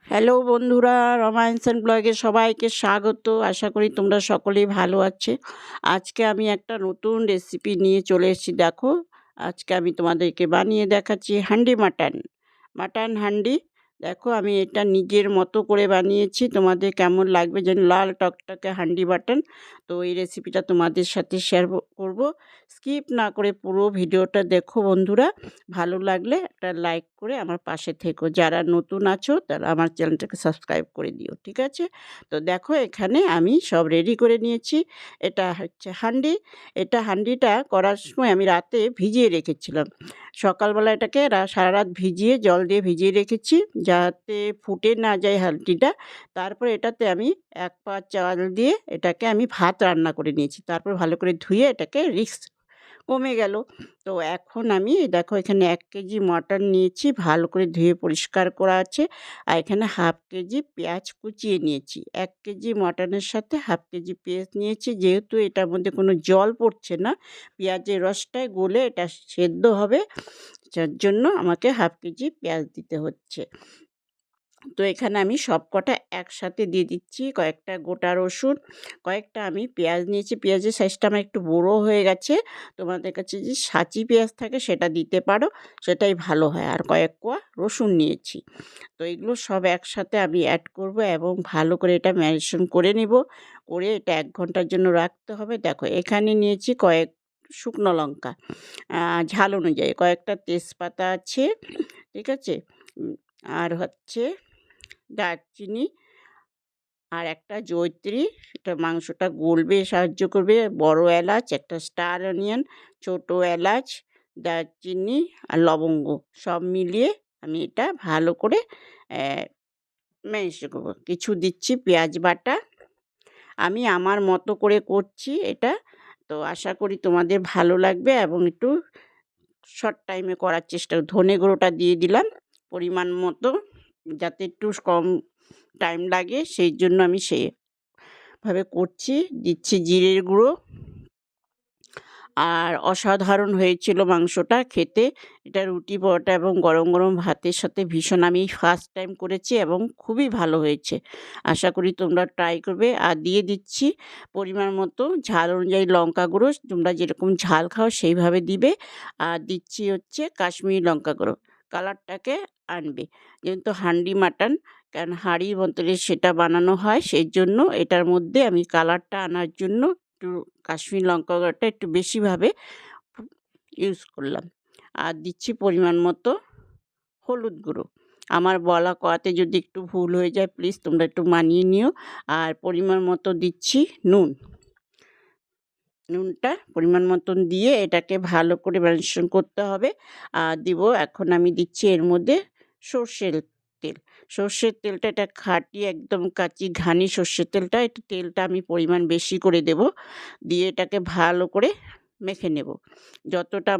Hello বন্ধুরা, Rama Hensel ব্লগে সবাইকে স্বাগত। আশা করি তোমরা সকলেই ভালো আছো। আজকে আমি একটা নতুন রেসিপি নিয়ে চলে এসেছি। দেখো, আজকে আমি তোমাদেরকে বানিয়ে দেখাচ্ছি হান্ডি মাটন। মাটন হান্ডি। দেখো, আমি এটা নিজের মতো করে বানিয়েছি। তোমাদের কেমন লাগবে যেন, লাল টকটকে হান্ডি মাটন। তো এই রেসিপিটা তোমাদের সাথে শেয়ার করব। স্কিপ না করে পুরো ভিডিওটা দেখো বন্ধুরা। ভালো লাগলে একটা লাইক করে আমার পাশে থেকো। যারা নতুন আছো তারা আমার চ্যানেলটাকে সাবস্ক্রাইব করে দিও, ঠিক আছে? তো দেখো, এখানে আমি সব রেডি করে নিয়েছি। এটা হচ্ছে হান্ডি। হান্ডিটা করার সময় আমি রাতে ভিজিয়ে রেখেছিলাম। সকালবেলা এটাকে সারা রাত ভিজিয়ে, জল দিয়ে ভিজিয়ে রেখেছি যাতে ফুটে না যায় হান্ডিটা। তারপরে এটাতে আমি 1 পা চাল দিয়ে এটাকে আমি ভাত রান্না করে নিয়েছি। তারপর ভালো করে ধুয়ে এটাকে কমে গেল। তো এখন আমি দেখো, এখানে 1 কেজি মটন নিয়েছি, ভালো করে ধুয়ে পরিষ্কার করা আছে। আর এখানে হাফ কেজি পেঁয়াজ কুচিয়ে নিয়েছি। 1 কেজি মটনের সাথে হাফ কেজি পেঁয়াজ নিয়েছি। যেহেতু এটার মধ্যে কোনো জল পড়ছে না, পেঁয়াজের রসটাই গলে এটা সেদ্ধ হবে, যার জন্য আমাকে হাফ কেজি পেঁয়াজ দিতে হচ্ছে। তো এখানে আমি সবকটা একসাথে দিয়ে দিচ্ছি। কয়েকটা গোটা রসুন, কয়েকটা আমি পেঁয়াজ নিয়েছি। পেঁয়াজের সাইজটা আমার একটু বড় হয়ে গেছে। তোমাদের কাছে যে সাঁচি পেঁয়াজ থাকে সেটা দিতে পারো, সেটাই ভালো হয়। আর কয়েক কোয়া রসুন নিয়েছি। তো এগুলো সব একসাথে আমি অ্যাড করব এবং ভালো করে এটা ম্যারিনেশন করে নেব। করে এটা 1 ঘন্টার জন্য রাখতে হবে। দেখো, এখানে নিয়েছি কয়েক শুকনো লঙ্কা, ঝাল অনুযায়ী কয়েকটা তেজপাতা আছে, ঠিক আছে? আর হচ্ছে দারচিনি, আর একটা জয়িত্রী, এটা মাংসটা গলবে সাহায্য করবে। বড় এলাচ, একটা স্টার অনিয়ন, ছোট এলাচ, দারচিনি আর লবঙ্গ সব মিলিয়ে আমি এটা ভালো করে ম্যারিনেট করবো। কিছু দিচ্ছি পেঁয়াজ বাটা। আমি আমার মতো করে করছি এটা। তো আশা করি তোমাদের ভালো লাগবে এবং একটু শর্ট টাইমে করার চেষ্টা। ধনে গুঁড়োটা দিয়ে দিলাম পরিমাণ মতো, যাতে একটু কম টাইম লাগে, সেই জন্য আমি সেভাবে করছি। দিচ্ছি জিরের গুঁড়ো। আর অসাধারণ হয়েছিল মাংসটা খেতে। এটা রুটি পরোটা এবং গরম গরম ভাতের সাথে ভীষণ, আমি ফার্স্ট টাইম করেছি এবং খুবই ভালো হয়েছে। আশা করি তোমরা ট্রাই করবে। আর দিয়ে দিচ্ছি পরিমাণ মতো ঝাল অনুযায়ী লঙ্কা গুঁড়ো। তোমরা যেরকম ঝাল খাও সেইভাবে দিবে। আর দিচ্ছি হচ্ছে কাশ্মীরি লঙ্কা গুঁড়ো, কালারটাকে আনবে। যেহেতু হান্ডি মাটন, কারণ হাঁড়ির মতনে সেটা বানানো হয়, সেই জন্য এটার মধ্যে আমি কালারটা আনার জন্য একটু কাশ্মীরি লঙ্কা গুঁড়োটা একটু বেশিভাবে ইউজ করলাম। আর দিচ্ছি পরিমাণ মতো হলুদ গুঁড়ো। আমার বলা করাতে যদি একটু ভুল হয়ে যায় প্লিজ তোমরা একটু মানিয়ে নিও। আর পরিমাণ মতো দিচ্ছি নুনটা পরিমাণ মতন দিয়ে এটাকে ভালো করে ম্যারিনেশন করতে হবে। আর এখন আমি দিচ্ছি এর মধ্যে সর্ষের তেল। সর্ষের তেলটা এটা খাঁটি একদম কাঁচি ঘানি সর্ষের তেলটা, একটু তেলটা আমি পরিমাণ বেশি করে দেব। দিয়ে এটাকে ভালো করে মেখে নেব। যতটা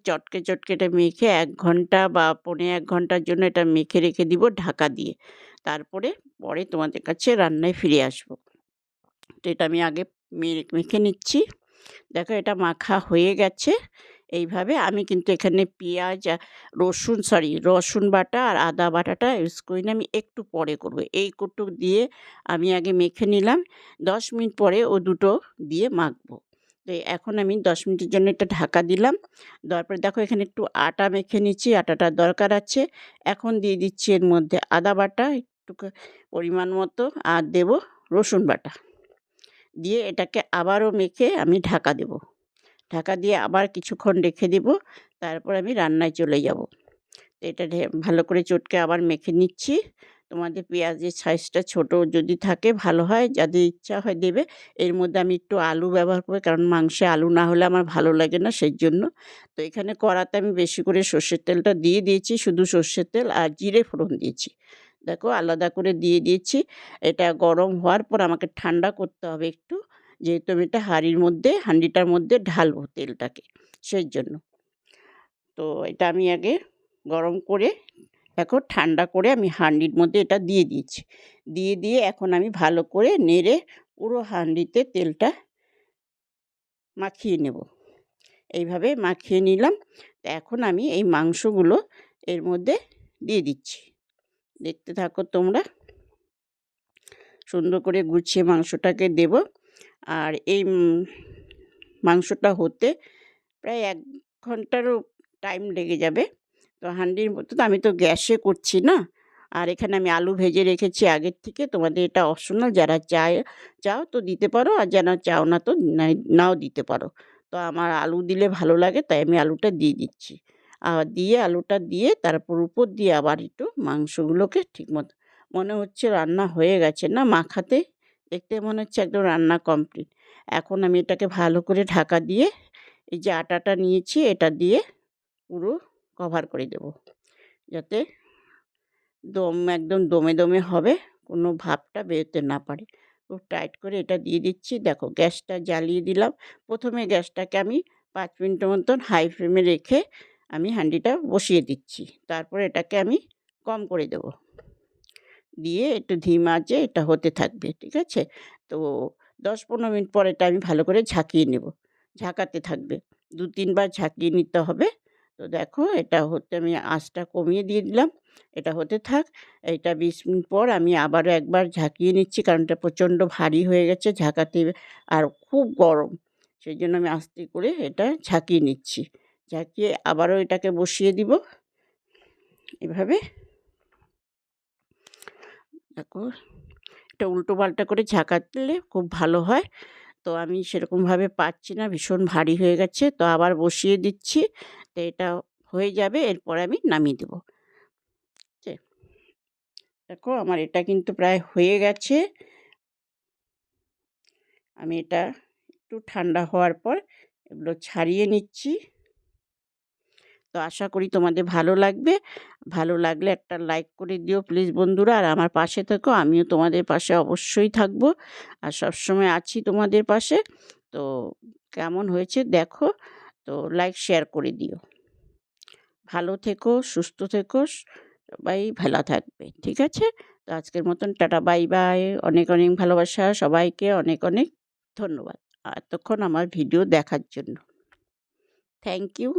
চটকে চটকে এটা মেখে 1 ঘন্টা বা পৌনে 1 ঘন্টার জন্য এটা মেখে রেখে দিব ঢাকা দিয়ে। পরে তোমাদের কাছে রান্নায় ফিরে আসবো। তো এটা আমি আগে মেখে নিচ্ছি। দেখো, এটা মাখা হয়ে গেছে। এইভাবে আমি কিন্তু এখানে পেঁয়াজ রসুন বাটা আর আদা বাটাটা ইউজ করি না, আমি একটু পরে করব। এই কটু দিয়ে আমি আগে মেখে নিলাম। 10 মিনিট পরে ও দুটো দিয়ে মাখবো। তো এখন আমি 10 মিনিটের জন্য এটা ঢাকা দিলাম। দেওয়ার পরে দেখো, এখানে একটু আটা মেখে নিচ্ছি, আটাটার দরকার আছে। এখন দিয়ে দিচ্ছি এর মধ্যে আদা বাটা একটু পরিমাণ মতো, আর দেব রসুন বাটা। দিয়ে এটাকে আবারও মেখে আমি ঢাকা দেব। ঢাকা দিয়ে আবার কিছুক্ষণ রেখে দেব। তারপর আমি রান্নায় চলে যাব। তো এটা ভালো করে চটকে আবার মেখে নিচ্ছি। তোমাদের পেঁয়াজের সাইজটা ছোট যদি থাকে ভালো হয়, যাদের ইচ্ছা হয় দেবে। এর মধ্যে আমি একটু আলু ব্যবহার করি, কারণ মাংসে আলু না হলে আমার ভালো লাগে না, সেই জন্য। তো এখানে কড়াতে আমি বেশি করে সর্ষের তেলটা দিয়ে দিয়েছি, শুধু সর্ষের তেল আর জিরে ফোড়ন দিয়েছি। দেখো, আলাদা করে দিয়ে দিয়েছি। এটা গরম হওয়ার পর আমাকে ঠান্ডা করতে হবে একটু, যেহেতু আমি এটা হাঁড়িটার মধ্যে ঢালবো তেলটাকে, সেই জন্য। তো এটা আমি আগে গরম করে, দেখো ঠান্ডা করে আমি হাঁড়ির মধ্যে এটা দিয়ে দিয়েছি। দিয়ে এখন আমি ভালো করে নেড়ে পুরো হাঁড়িতে তেলটা মাখিয়ে নেব। এইভাবে মাখিয়ে নিলাম। এখন আমি এই মাংসগুলো এর মধ্যে দিয়ে দিচ্ছি। দেখতে থাকো তোমরা। সুন্দর করে গুছিয়ে মাংসটাকে দেব। আর এই মাংসটা হতে প্রায় ১ ঘন্টারও টাইম লেগে যাবে। তো হান্ডির মতো তো আমি তো গ্যাসে করছি না। আর এখানে আমি আলু ভেজে রেখেছি আগের থেকে। তোমাদের এটা অপশনাল, যারা চাও তো দিতে পারো, আর যারা চাও না তো নাও দিতে পারো। তো আমার আলু দিলে ভালো লাগে, তাই আমি আলুটা দিয়ে দিচ্ছি। আর দিয়ে আলুটা দিয়ে তারপর উপর দিয়ে আবার একটু মাংসগুলোকে ঠিকমতো, মনে হচ্ছে রান্না হয়ে গেছে না মাখাতে, দেখতে মনে হচ্ছে একদম রান্না কমপ্লিট। এখন আমি এটাকে ভালো করে ঢাকা দিয়ে এই যে আটাটা নিয়েছি এটা দিয়ে পুরো কভার করে দেব, যাতে একদম দমে দমে হবে, কোনো ভাপটা বেরোতে না পারে। খুব টাইট করে এটা দিয়ে দিচ্ছি। দেখো গ্যাসটা জ্বালিয়ে দিলাম। প্রথমে গ্যাসটাকে আমি ৫ মিনিটের মতন হাই ফ্লেমে রেখে আমি হাঁডিটা বসিয়ে দিচ্ছি। তারপরে এটাকে আমি কম করে দেব, দিয়ে একটু ধিমা আঁচে এটা হতে থাকবে, ঠিক আছে? তো ১০-১৫ মিনিট পর এটা আমি ভালো করে ঝাঁকিয়ে নেব। ঝাঁকাতে থাকবে, ২-৩ বার ঝাঁকিয়ে নিতে হবে। তো দেখো এটা হতে আমি আঁচটা কমিয়ে দিয়ে দিলাম। এটা হতে থাক। এটা ২০ মিনিট পর আমি আবারও একবার ঝাঁকিয়ে নিচ্ছি, কারণ এটা প্রচণ্ড ভারী হয়ে গেছে ঝাঁকাতে, আর খুব গরম। সেইজন্য আমি আস্তে করে এটা ঝাঁকিয়ে নিচ্ছি। ঝাঁকিয়ে আবারও এটাকে বসিয়ে দিব এভাবে। দেখো এটা উল্টো পাল্টা করে ঝাঁকালে খুব ভালো হয়। তো আমি সেরকমভাবে পারছি না, ভীষণ ভারী হয়ে গেছে। তো আবার বসিয়ে দিচ্ছি। তো এটা হয়ে যাবে, এরপরে আমি নামিয়ে দেবো। ঠিক আছে? দেখো আমার এটা কিন্তু প্রায় হয়ে গেছে। আমি এটা একটু ঠান্ডা হওয়ার পর এগুলো ছাড়িয়ে নিচ্ছি। তো আশা করি তোমাদের ভালো লাগবে। ভালো লাগলে একটা লাইক করে দিও প্লিজ বন্ধুরা, আর আমার পাশে থেকো। আমিও তোমাদের পাশে অবশ্যই থাকবো, আর সবসময় আছি তোমাদের পাশে। তো কেমন হয়েছে দেখো, তো লাইক শেয়ার করে দিও। ভালো থেকো, সুস্থ থেকো, সবাই ভালো থাকবে, ঠিক আছে? তো আজকের মতন টাটা, বাই বাই। অনেক অনেক ভালোবাসা সবাইকে, অনেক অনেক ধন্যবাদ এতক্ষণ আমার ভিডিও দেখার জন্য। Thank you.